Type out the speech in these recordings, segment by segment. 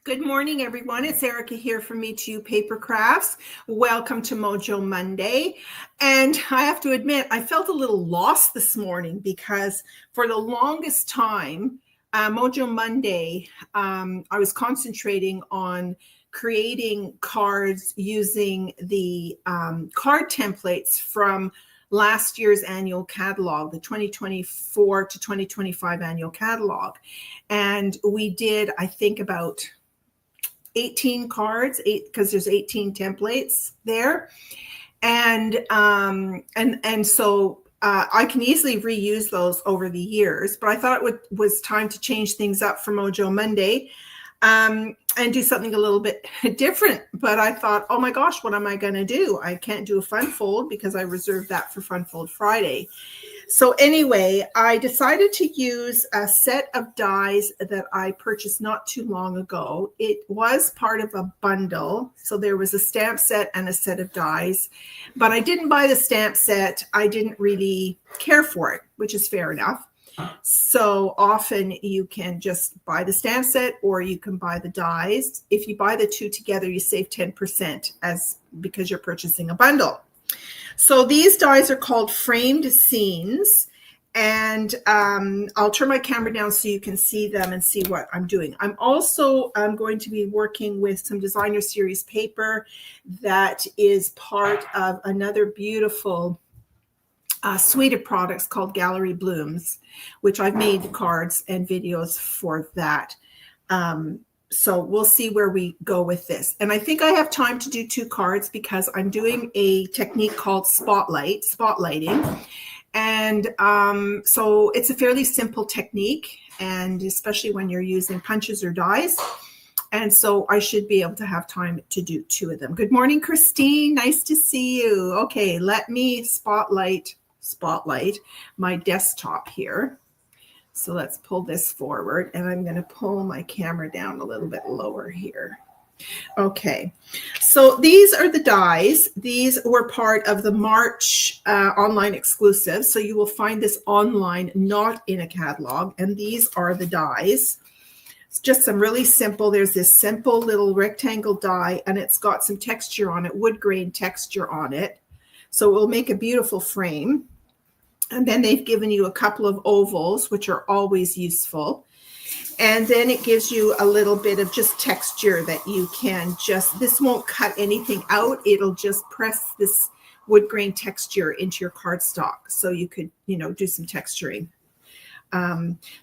Good morning, everyone. It's Erica here from Me To You Paper Crafts. Welcome to Mojo Monday. And I have to admit, I felt a little lost this morning because for the longest time, Mojo Monday, I was concentrating on creating cards using the card templates from last year's annual catalog, the 2024 to 2025 annual catalog. And we did, I think, about 18 cards, because there's 18 templates there. And so I can easily reuse those over the years, but I thought it was time to change things up for Mojo Monday and do something a little bit different. But I thought, oh my gosh, what am I going to do? I can't do a fun fold because I reserved that for Fun Fold Friday. So anyway, I decided to use a set of dies that I purchased not too long ago. It was part of a bundle. So there was a stamp set and a set of dies, but I didn't buy the stamp set. I didn't really care for it, which is fair enough. So often you can just buy the stamp set or you can buy the dies. If you buy the two together, you save 10% because you're purchasing a bundle. So these dies are called framed scenes, and I'll turn my camera down so you can see them and see what I'm doing. I'm also going to be working with some designer series paper that is part of another beautiful suite of products called Gallery Blooms, which I've made cards and videos for that. So we'll see where we go with this. And I think I have time to do 2 cards because I'm doing a technique called spotlighting. And so it's a fairly simple technique, and especially when you're using punches or dies. And so I should be able to have time to do 2 of them. Good morning, Christine. Nice to see you. Okay, let me spotlight my desktop here. So let's pull this forward, and I'm going to pull my camera down a little bit lower here. Okay, so these are the dies. These were part of the March online exclusive. So you will find this online, not in a catalog. And these are the dies. It's just some really simple. There's this simple little rectangle die, and it's got some texture on it, wood grain texture on it. So it will make a beautiful frame. And then they've given you a couple of ovals, which are always useful. And then it gives you a little bit of just texture that you can this won't cut anything out. It'll just press this wood grain texture into your cardstock. So you could, do some texturing.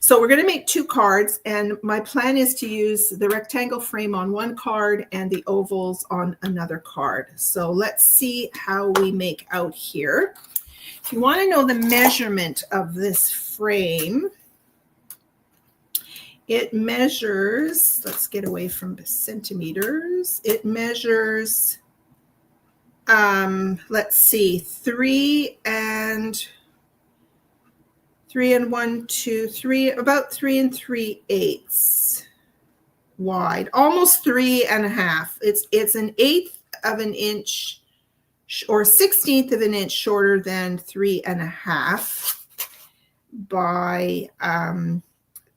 So we're going to make 2 cards. And my plan is to use the rectangle frame on one card and the ovals on another card. So let's see how we make out here. If you want to know the measurement of this frame, it measures, let's get away from the centimeters. It measures, let's see, 3 and 1, 2, 3, about 3 3/8 wide, almost 3.5. It's 1/8 of an inch or 1/16 of an inch shorter than 3.5 by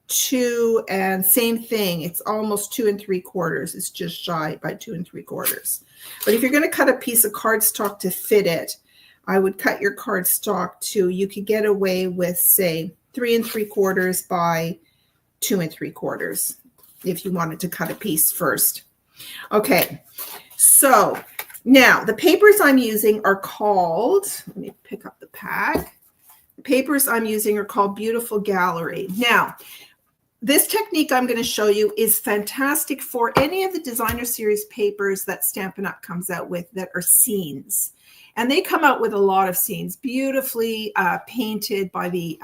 2, and same thing. It's almost 2 3/4. It's just shy by 2 3/4. But if you're going to cut a piece of cardstock to fit it, I would cut your cardstock to, you could get away with, say, 3 3/4 by 2 3/4 if you wanted to cut a piece first. Okay, so now the papers I'm using are called, let me pick up the pack. The papers I'm using are called Beautiful Gallery. Now, this technique I'm going to show you is fantastic for any of the designer series papers that Stampin' Up! Comes out with that are scenes. And they come out with a lot of scenes, beautifully painted by the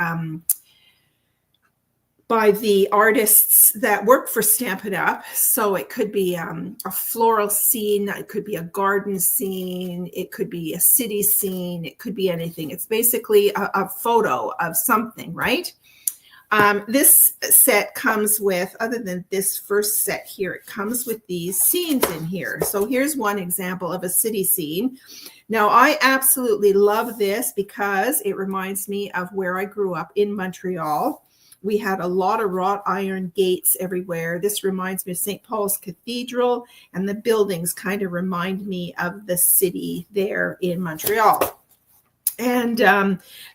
artists that work for Stampin' Up. So it could be a floral scene, it could be a garden scene, it could be a city scene, it could be anything. It's basically a photo of something, right? This set comes with, other than this first set here, it comes with these scenes in here. So here's one example of a city scene. Now, I absolutely love this because it reminds me of where I grew up in Montreal. We had a lot of wrought iron gates everywhere. This reminds me of St. Paul's Cathedral, and the buildings kind of remind me of the city there in Montreal. And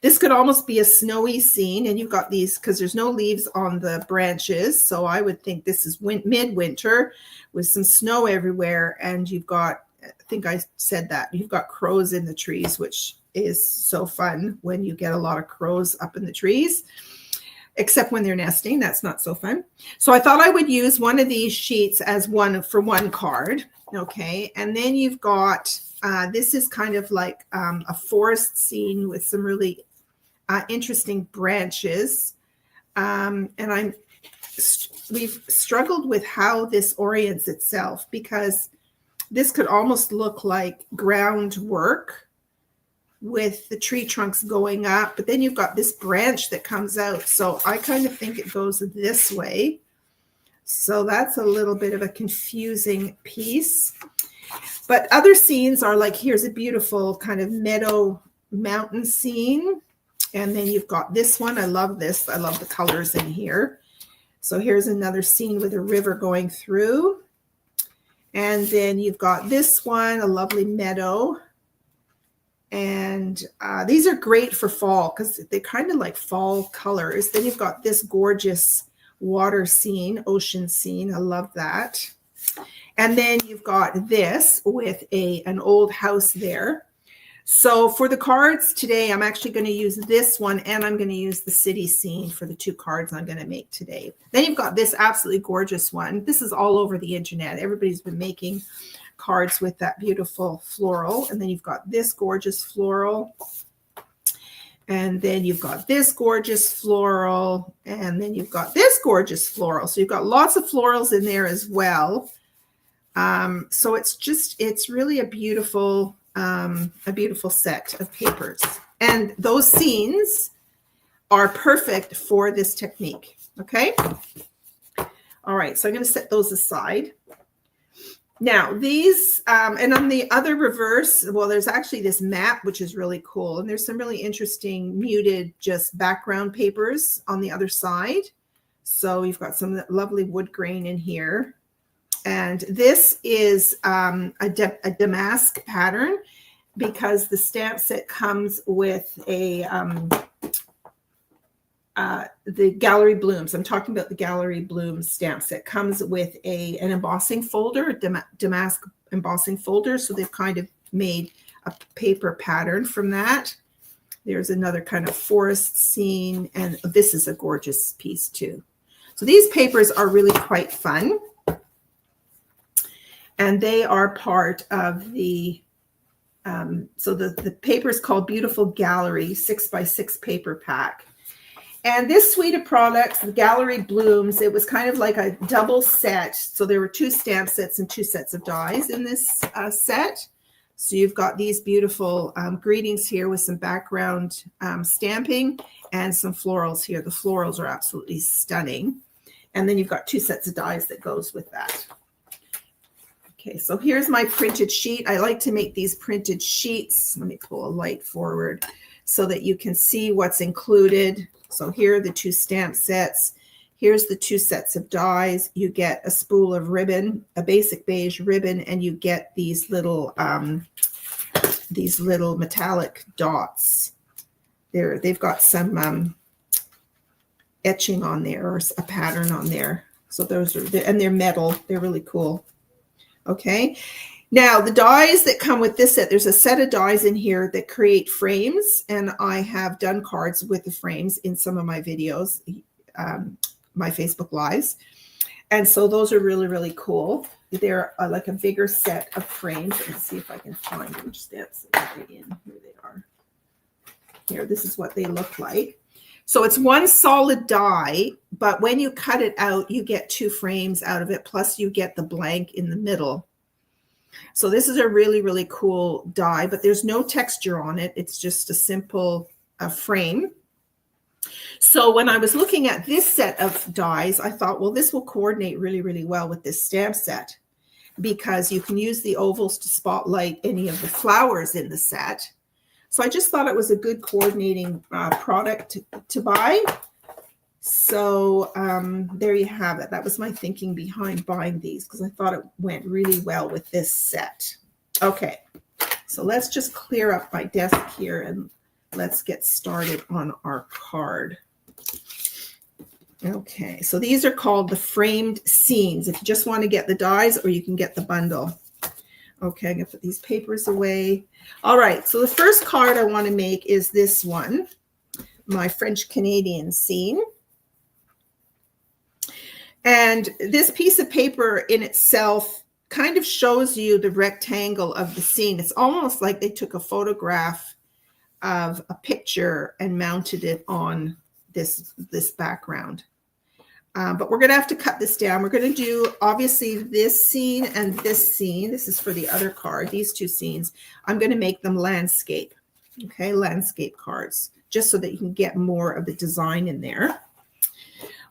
this could almost be a snowy scene, and you've got these, because there's no leaves on the branches, so I would think this is midwinter with some snow everywhere, and you've got, I think I said that, you've got crows in the trees, which is so fun when you get a lot of crows up in the trees, except when they're nesting. That's not so fun. So I thought I would use one of these sheets as one for one card. Okay, and then you've got, this is kind of like a forest scene with some really interesting branches. And we've struggled with how this orients itself, because this could almost look like groundwork with the tree trunks going up, but then you've got this branch that comes out. So I kind of think it goes this way. So that's a little bit of a confusing piece. But other scenes are like, here's a beautiful kind of meadow mountain scene. And then you've got this one. I love this. I love the colors in here. So here's another scene with a river going through. And then you've got this one, a lovely meadow. And these are great for fall because they're kind of like fall colors. Then you've got this gorgeous water scene, ocean scene. I love that. And then you've got this with an old house there. So for the cards today, I'm actually going to use this one, and I'm going to use the city scene for the two cards I'm going to make today. Then you've got this absolutely gorgeous one. This is all over the internet. Everybody's been making cards with that beautiful floral. And then you've got this gorgeous floral. And then you've got this gorgeous floral. And then you've got this gorgeous floral. So you've got lots of florals in there as well. So it's really a beautiful set of papers. And those scenes are perfect for this technique. Okay. All right. So I'm going to set those aside. Now these, and on the other reverse, well, there's actually this map, which is really cool. And there's some really interesting muted just background papers on the other side. So you've got some lovely wood grain in here. And this is a damask pattern, because the stamp set comes with the Gallery Blooms. I'm talking about the Gallery Blooms stamp set. Comes with an embossing folder, a damask embossing folder. So they've kind of made a paper pattern from that. There's another kind of forest scene, and this is a gorgeous piece too. So these papers are really quite fun. And they are part of the, so the paper is called Beautiful Gallery 6x6 paper pack. And this suite of products, the Gallery Blooms, it was kind of like a double set. So there were 2 stamp sets and 2 sets of dies in this set. So you've got these beautiful greetings here with some background stamping and some florals here. The florals are absolutely stunning. And then you've got 2 sets of dies that goes with that. Okay, so here's my printed sheet. I like to make these printed sheets. Let me pull a light forward so that you can see what's included. So here are the 2 stamp sets. Here's the 2 sets of dies. You get a spool of ribbon, a basic beige ribbon, and you get these little metallic dots. They've got some etching on there, or a pattern on there. So those are, and they're metal. They're really cool. Okay, now the dies that come with this set, there's a set of dies in here that create frames, and I have done cards with the frames in some of my videos, my Facebook Lives. And so those are really, really cool. They're like a bigger set of frames. Let's see if I can find which stamps are in. Here they are. Here, this is what they look like. So it's one solid die, but when you cut it out, you get 2 frames out of it, plus you get the blank in the middle. So this is a really, really cool die, but there's no texture on it. It's just a simple frame. So when I was looking at this set of dies, I thought, well, this will coordinate really, really well with this stamp set, because you can use the ovals to spotlight any of the flowers in the set. So I just thought it was a good coordinating product to buy. So there you have it. That was my thinking behind buying these, because I thought it went really well with this set. Okay, so let's just clear up my desk here and let's get started on our card. Okay, so these are called the framed scenes. If you just want to get the dies, or you can get the bundle. Okay, I'm going to put these papers away. All right, so the first card I want to make is this one, my French-Canadian scene. And this piece of paper in itself kind of shows you the rectangle of the scene. It's almost like they took a photograph of a picture and mounted it on this background. But we're going to have to cut this down. We're going to do, obviously, this scene and this scene. This is for the other card, these two scenes. I'm going to make them landscape, okay, landscape cards, just so that you can get more of the design in there.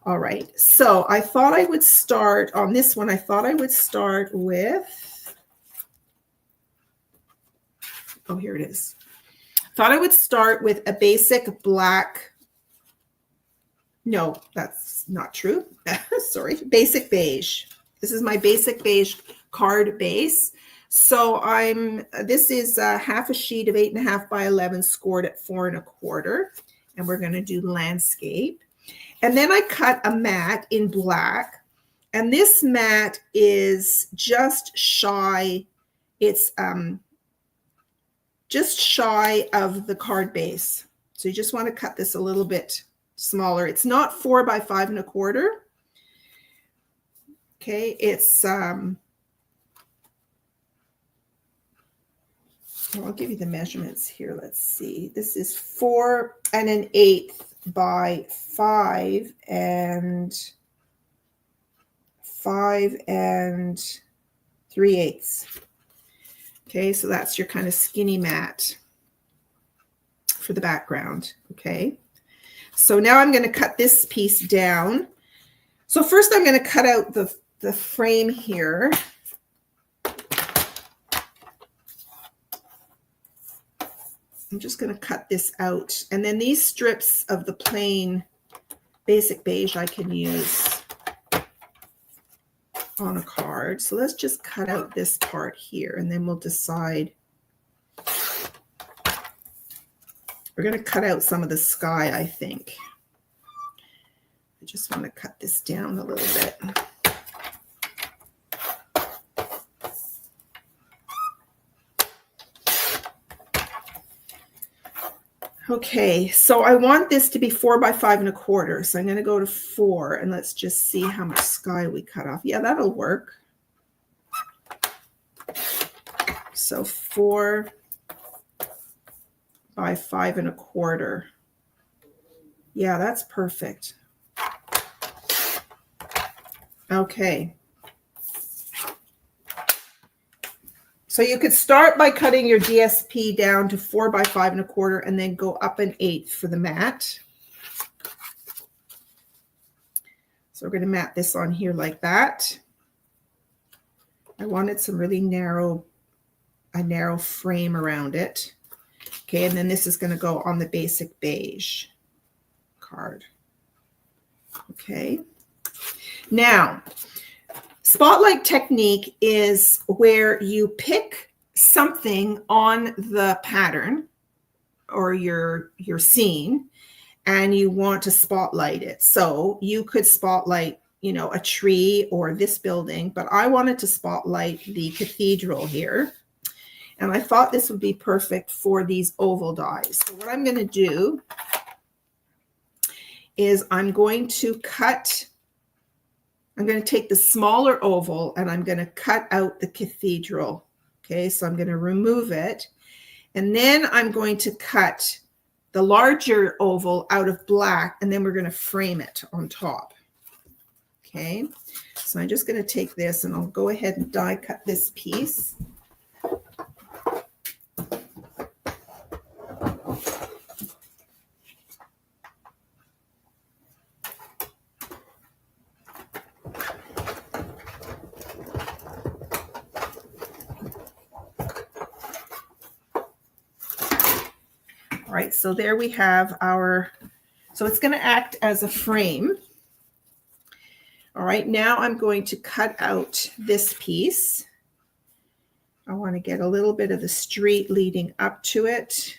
All right, so I thought I would start on this one. I thought I would start with, oh, here it is. Thought I would start with a basic black, no, that's not true. Sorry, basic beige. This is my basic beige card base. So this is half a sheet of 8.5 by 11 scored at 4 1/4. And we're going to do landscape. And then I cut a mat in black. And this mat is just shy. It's just shy of the card base. So you just want to cut this a little bit smaller. It's not 4 by 5 1/4. Okay, it's I'll give you the measurements here. Let's see. This is 4 1/8 by 5 and 5 3/8. Okay, so that's your kind of skinny mat for the background. Okay, so now I'm going to cut this piece down. So first I'm going to cut out the frame here. I'm just going to cut this out. And then these strips of the plain basic beige I can use on a card. So let's just cut out this part here, and then we'll decide. We're going to cut out some of the sky, I think. I just want to cut this down a little bit. Okay, so I want this to be 4 by 5 1/4. So I'm going to go to 4, and let's just see how much sky we cut off. Yeah, that'll work. So 4 by 5 1/4. Yeah, that's perfect. Okay. So you could start by cutting your DSP down to 4 by 5 1/4 and then go up 1/8 for the mat. So we're going to mat this on here like that. I wanted some really narrow frame around it. Okay, and then this is going to go on the basic beige card. Okay. Now, spotlight technique is where you pick something on the pattern or your scene and you want to spotlight it. So you could spotlight, you know, a tree or this building, but I wanted to spotlight the cathedral here. And I thought this would be perfect for these oval dies. So what I'm going to do is I'm going to take the smaller oval and I'm going to cut out the cathedral. Okay, so I'm going to remove it. And then I'm going to cut the larger oval out of black, and then we're going to frame it on top. Okay, so I'm just going to take this and I'll go ahead and die cut this piece. All right, so there we have our, so it's going to act as a frame. All right, now I'm going to cut out this piece. I want to get a little bit of the street leading up to it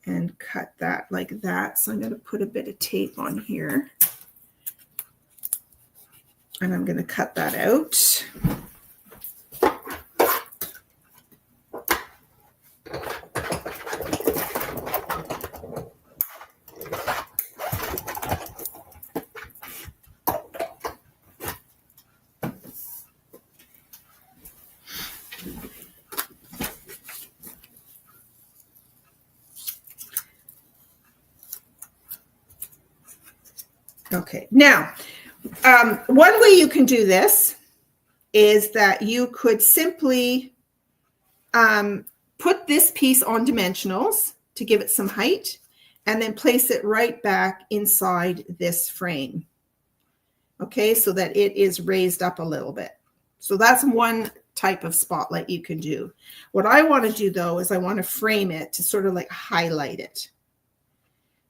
and cut that like that. So I'm going to put a bit of tape on here. And I'm going to cut that out. Okay, now, one way you can do this is that you could simply put this piece on dimensionals to give it some height and then place it right back inside this frame. Okay, so that it is raised up a little bit. So that's one type of spotlight you can do. What I want to do though is I want to frame it to sort of like highlight it.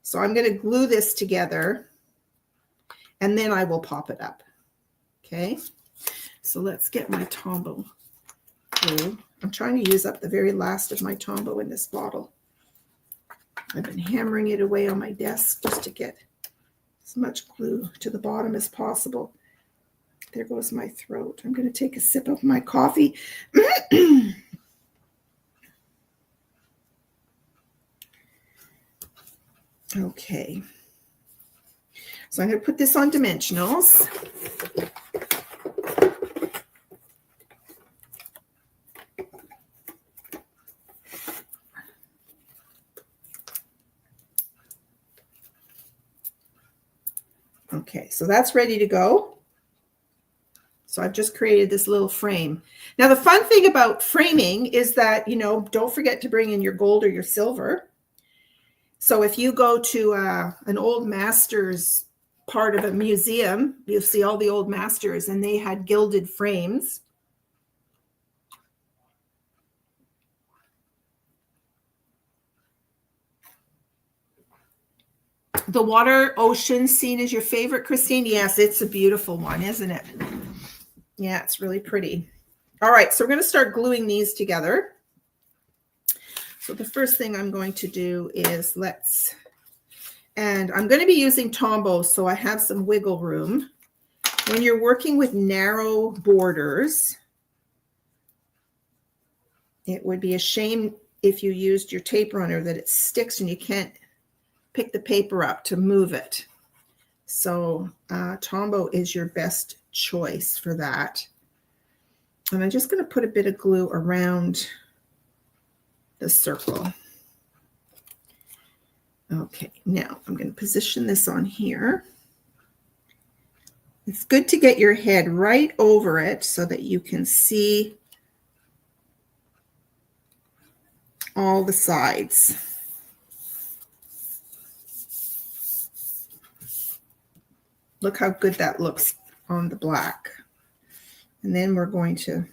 So I'm going to glue this together and then I will pop it up. Okay, so let's get my Tombow glue. I'm trying to use up the very last of my Tombow in this bottle. I've been hammering it away on my desk just to get as much glue to the bottom as possible. There goes my throat. I'm going to take a sip of my coffee. Okay. So I'm going to put this on dimensionals. Okay, so that's ready to go. So I've just created this little frame. Now the fun thing about framing is that, you know, don't forget to bring in your gold or your silver. So if you go to an old masters part of a museum, you'll see all the old masters and they had gilded frames. The water ocean scene is your favorite, Christine? Yes, it's a beautiful one, isn't it? Yeah, it's really pretty. All right, so we're going to start gluing these together. So the first thing I'm going to do is and I'm going to be using Tombow, so I have some wiggle room. When you're working with narrow borders, it would be a shame if you used your tape runner that it sticks and you can't pick the paper up to move it. So Tombow is your best choice for that. And I'm just going to put a bit of glue around the circle. Okay, now I'm going to position this on here. It's good to get your head right over it so that you can see all the sides. Look how good that looks on the black. And then we're going to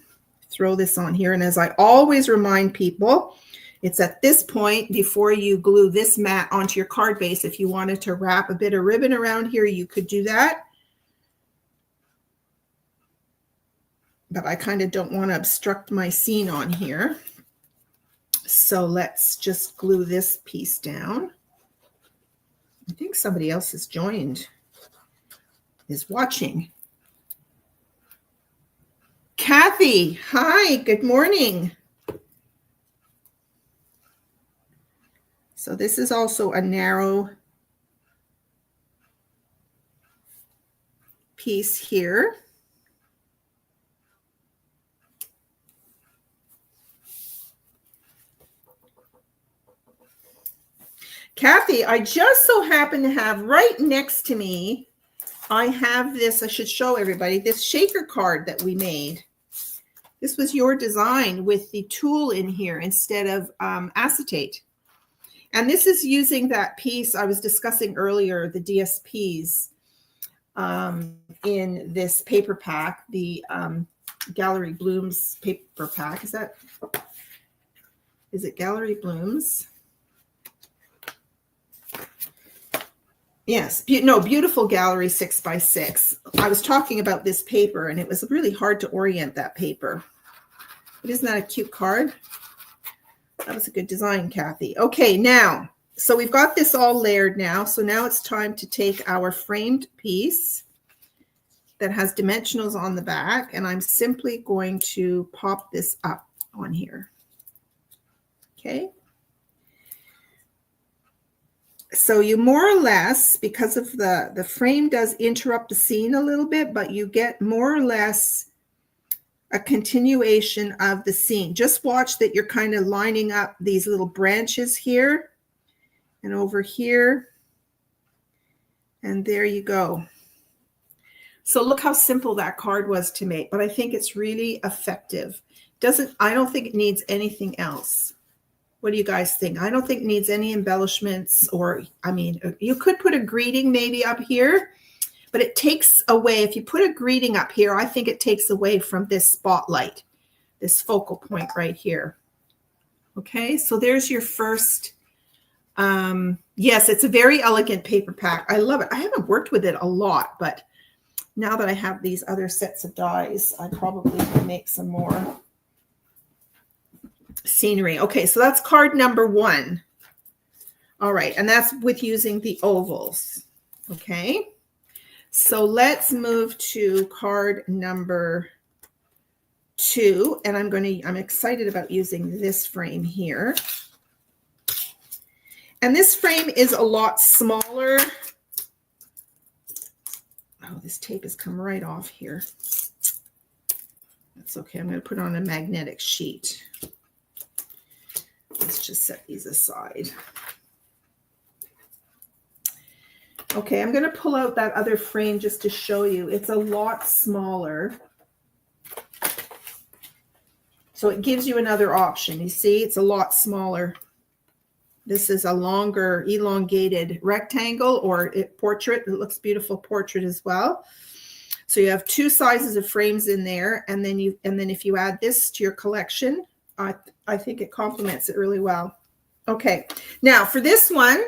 throw this on here. And as I always remind people, it's at this point before you glue this mat onto your card base. If you wanted to wrap a bit of ribbon around here, you could do that. But I kind of don't want to obstruct my scene on here. So let's just glue this piece down. I think somebody else has joined, is watching. Kathy, hi, good morning. So this is also a narrow piece here. Kathy, I just so happen to have right next to me, I have this, I should show everybody, this shaker card that we made. This was your design with the tool in here instead of acetate. And this is using that piece I was discussing earlier, the DSPs in this paper pack, the Gallery Blooms paper pack. Is it Gallery Blooms? Yes, no, beautiful gallery 6x6. I was talking about this paper, and it was really hard to orient that paper. But isn't that a cute card? That was a good design, Kathy. Okay, now, so we've got this all layered now. So now it's time to take our framed piece that has dimensionals on the back, and I'm simply going to pop this up on here. Okay. So you more or less, because of the frame does interrupt the scene a little bit, but you get more or less a continuation of the scene. Just watch that you're kind of lining up these little branches here and over here. And there you go. So look how simple that card was to make, but I think it's really effective. I don't think it needs anything else. What do you guys think? I don't think it needs any embellishments, or, I mean, you could put a greeting maybe up here, but it takes away, if you put a greeting up here, I think it takes away from this spotlight, this focal point right here. Okay, so there's your first, yes, it's a very elegant paper pack. I love it. I haven't worked with it a lot, but now that I have these other sets of dies, I probably will make some more scenery. Okay, so that's card number 1. All right, and that's with using the ovals. Okay, so let's move to card number 2, and I'm excited about using this frame here. And this frame is a lot smaller. Oh, this tape has come right off here. That's okay. I'm going to put it on a magnetic sheet. Let's just set these aside. Okay, I'm going to pull out that other frame just to show you. It's a lot smaller. So it gives you another option. You see, it's a lot smaller. This is a longer, elongated rectangle or portrait. It looks beautiful portrait as well. So you have 2 sizes of frames in there, and then if you add this to your collection, I think it complements it really well. Okay, now for this one,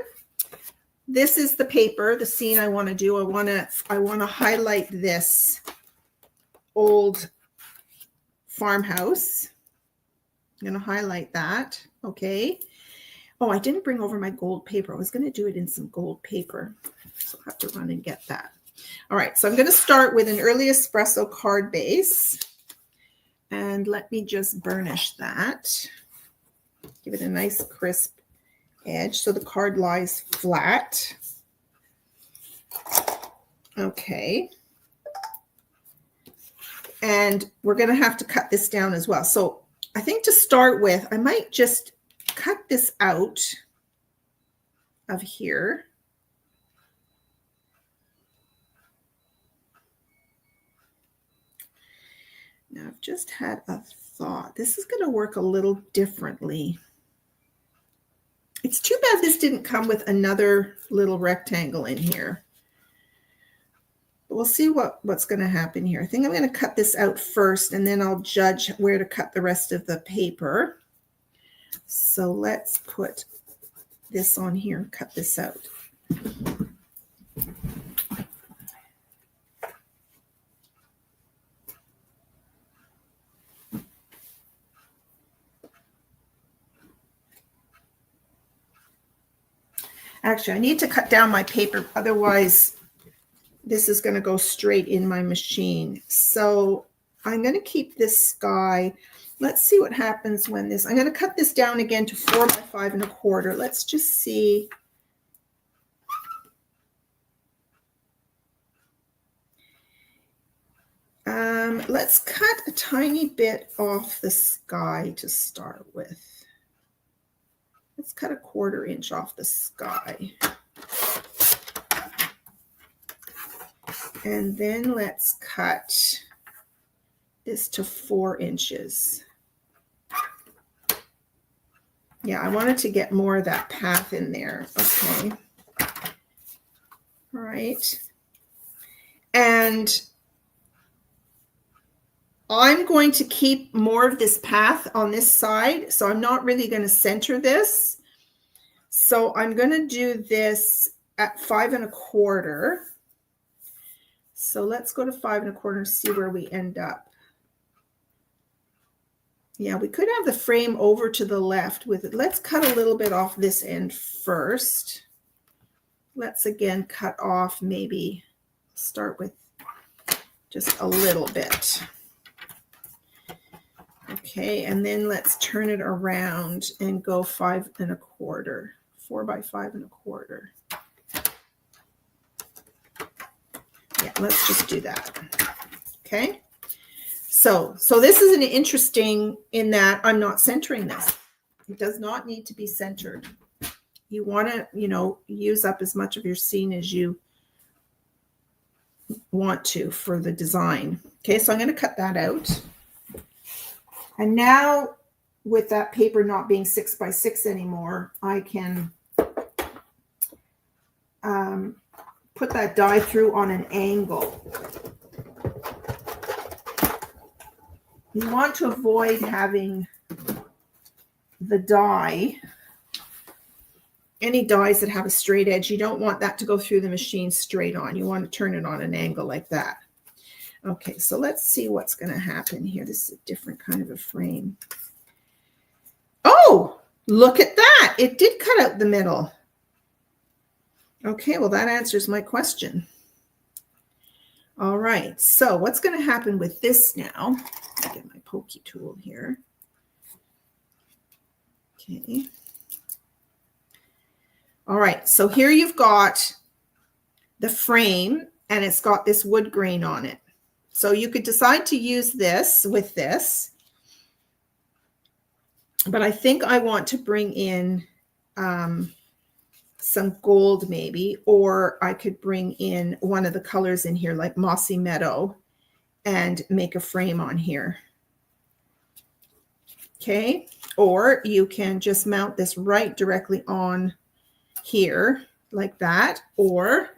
this is the paper, the scene I want to do. I want to highlight this old farmhouse. I'm going to highlight that. Okay. Oh, I didn't bring over my gold paper. I was going to do it in some gold paper, so I'll have to run and get that. All right, so I'm going to start with an early espresso card base, and let me just burnish that. Give it a nice crisp edge so the card lies flat. Okay. And we're going to have to cut this down as well. So I think to start with, I might just cut this out of here. Now I've just had a thought. This is going to work a little differently. It's too bad this didn't come with another little rectangle in here. But we'll see what's going to happen here. I think I'm going to cut this out first, and then I'll judge where to cut the rest of the paper. So let's put this on here and cut this out. Actually, I need to cut down my paper, otherwise this is going to go straight in my machine. So I'm going to keep this sky. Let's see what happens when this, I'm going to cut this down again to 4 by 5 1/4. Let's just see. Let's cut a tiny bit off the sky to start with. Let's cut a 1/4 inch off the sky. And then let's cut this to 4 inches. Yeah, I wanted to get more of that path in there. Okay. All right. And I'm going to keep more of this path on this side, so I'm not really going to center this. So I'm going to do this at 5 1/4. So let's go to 5 1/4 and see where we end up. Yeah, we could have the frame over to the left with it. Let's cut a little bit off this end first. Let's again cut off, maybe start with just a little bit. Okay, and then let's turn it around and go 5 1/4, 4 by 5 1/4. Yeah, let's just do that. Okay. So this is an interesting in that I'm not centering this. It does not need to be centered. You want to, use up as much of your scene as you want to for the design. Okay, so I'm going to cut that out. And now with that paper not being 6 by 6 anymore, I can put that die through on an angle. You want to avoid having the die, any dies that have a straight edge, you don't want that to go through the machine straight on. You want to turn it on an angle like that. Okay, so let's see what's going to happen here. This is a different kind of a frame. Oh, look at that. It did cut out the middle. Okay, well, that answers my question. All right, so what's going to happen with this now? I'll get my pokey tool here. Okay. All right, so here you've got the frame, and it's got this wood grain on it. So you could decide to use this with this, but I think I want to bring in some gold maybe, or I could bring in one of the colors in here like Mossy Meadow and make a frame on here. Okay, or you can just mount this right directly on here like that, or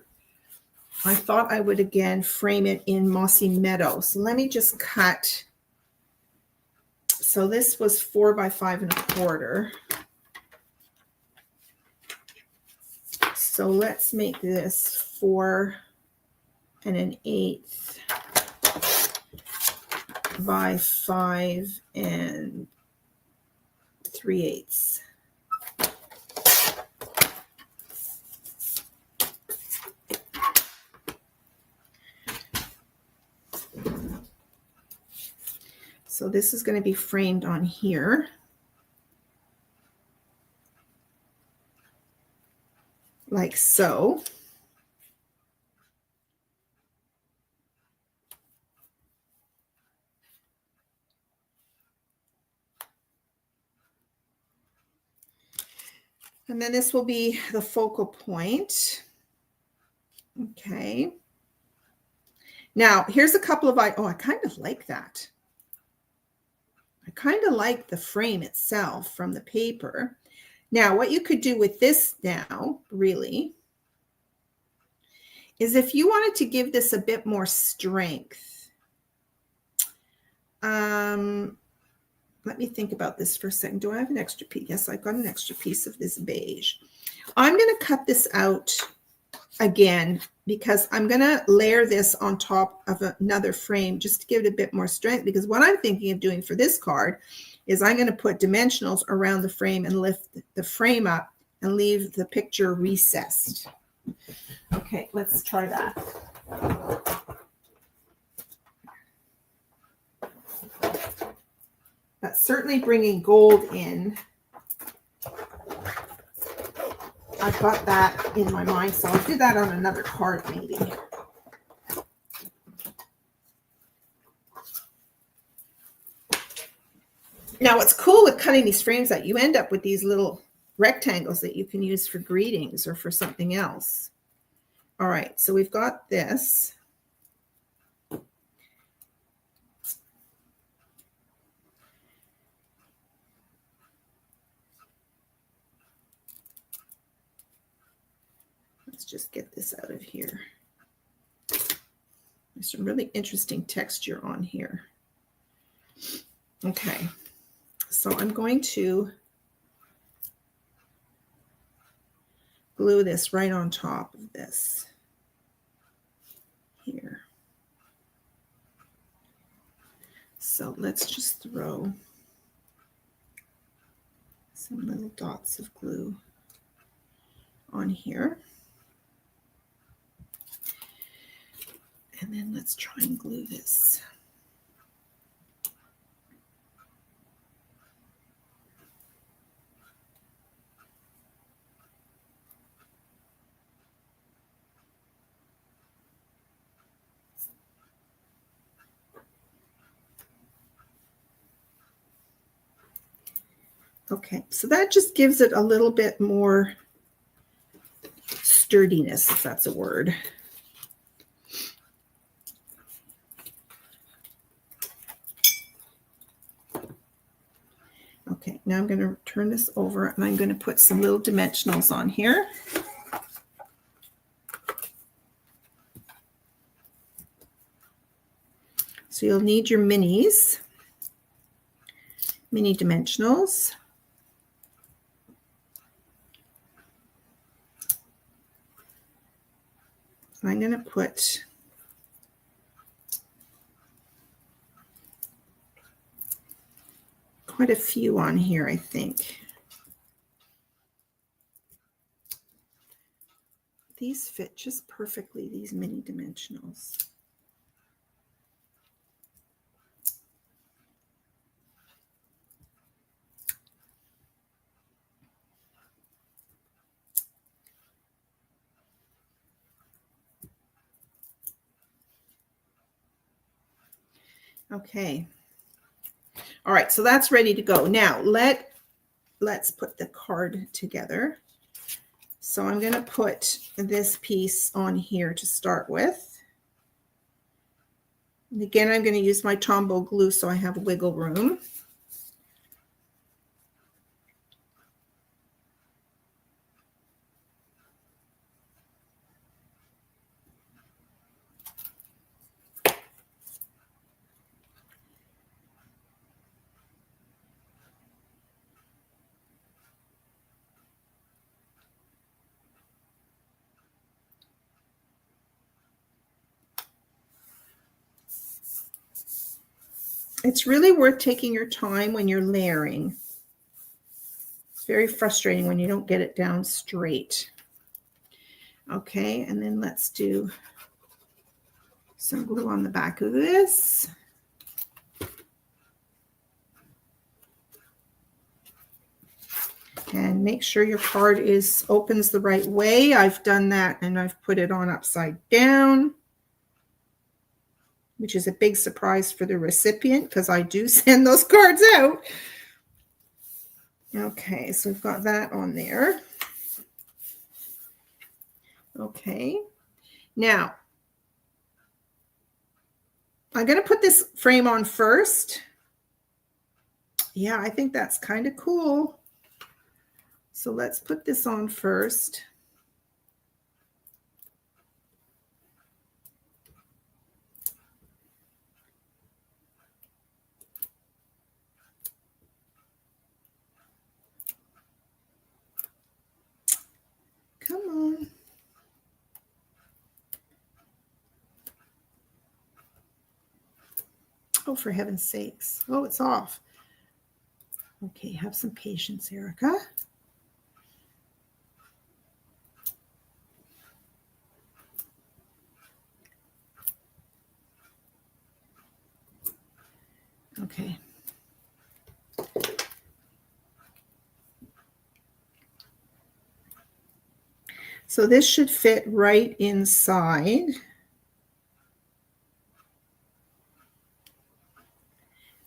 I thought I would again frame it in Mossy Meadow. So let me just cut. So this was 4 by 5 1/4. So let's make this 4 1/8 by 5 3/8. So this is going to be framed on here. Like so. And then this will be the focal point. Okay. Now, here's a couple of, I kind of like that. I kind of like the frame itself from the paper. Now, what you could do with this now, really, is if you wanted to give this a bit more strength. Let me think about this for a second. Do I have an extra piece? Yes, I've got an extra piece of this beige. I'm going to cut this out again because I'm going to layer this on top of another frame just to give it a bit more strength, because what I'm thinking of doing for this card is I'm going to put dimensionals around the frame and lift the frame up and leave the picture recessed. Okay, let's try that. But certainly bringing gold in, I've got that in my mind, so I'll do that on another card maybe. Now, what's cool with cutting these frames out, you end up with these little rectangles that you can use for greetings or for something else. All right, so we've got this. Let's just get this out of here. There's some really interesting texture on here. Okay, so I'm going to glue this right on top of this here. So let's just throw some little dots of glue on here. And then let's try and glue this. Okay, so that just gives it a little bit more sturdiness, if that's a word. Okay, now I'm going to turn this over and I'm going to put some little dimensionals on here. So you'll need your mini dimensionals. I'm going to put quite a few on here, I think. These fit just perfectly, these mini dimensionals. Okay. All right, so that's ready to go. Now let's put the card together. So I'm going to put this piece on here to start with. And again, I'm going to use my Tombow glue so I have wiggle room. It's really worth taking your time when you're layering. It's very frustrating when you don't get it down straight. Okay, and then let's do some glue on the back of this. And make sure your card opens the right way. I've done that and I've put it on upside down, which is a big surprise for the recipient because I do send those cards out. Okay, so we've got that on there. Okay, now I'm going to put this frame on first. Yeah, I think that's kind of cool. So let's put this on first. Come on. Oh, for heaven's sakes. Oh, it's off. Okay, have some patience, Erica. Okay. So this should fit right inside.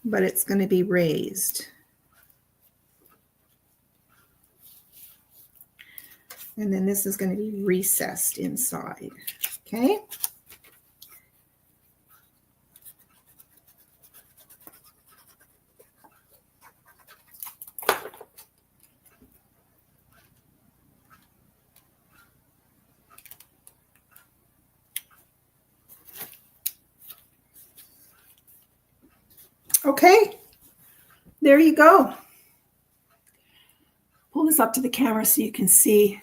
But it's going to be raised. And then this is going to be recessed inside. Okay. Okay, there you go. Pull this up to the camera so you can see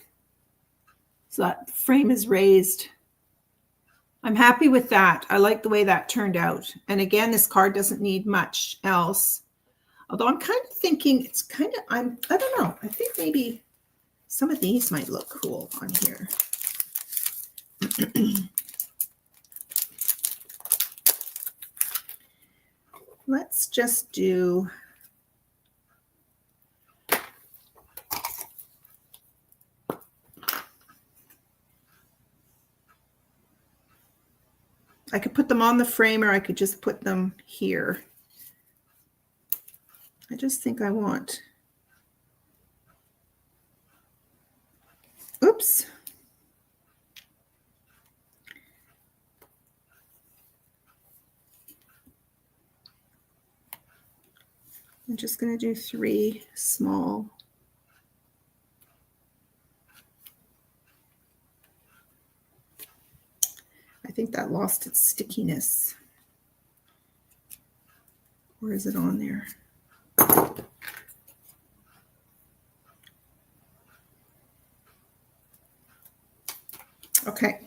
So that frame is raised. I'm happy with that. I like the way that turned out. And again, this card doesn't need much else. Although I'm kind of thinking it's kind of, I don't know. I think maybe some of these might look cool on here. Let's just do I could put them on the frame or I could just put them here. I just think I want, oops. I'm just going to do 3 small. I think that lost its stickiness. Or is it on there? Okay.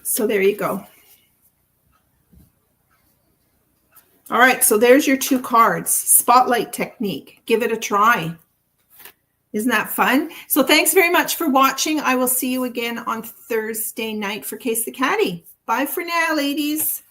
So there you go. All right, so there's your 2 cards. Spotlight technique. Give it a try. Isn't that fun? So thanks very much for watching. I will see you again on Thursday night for Case the Caddy. Bye for now, ladies.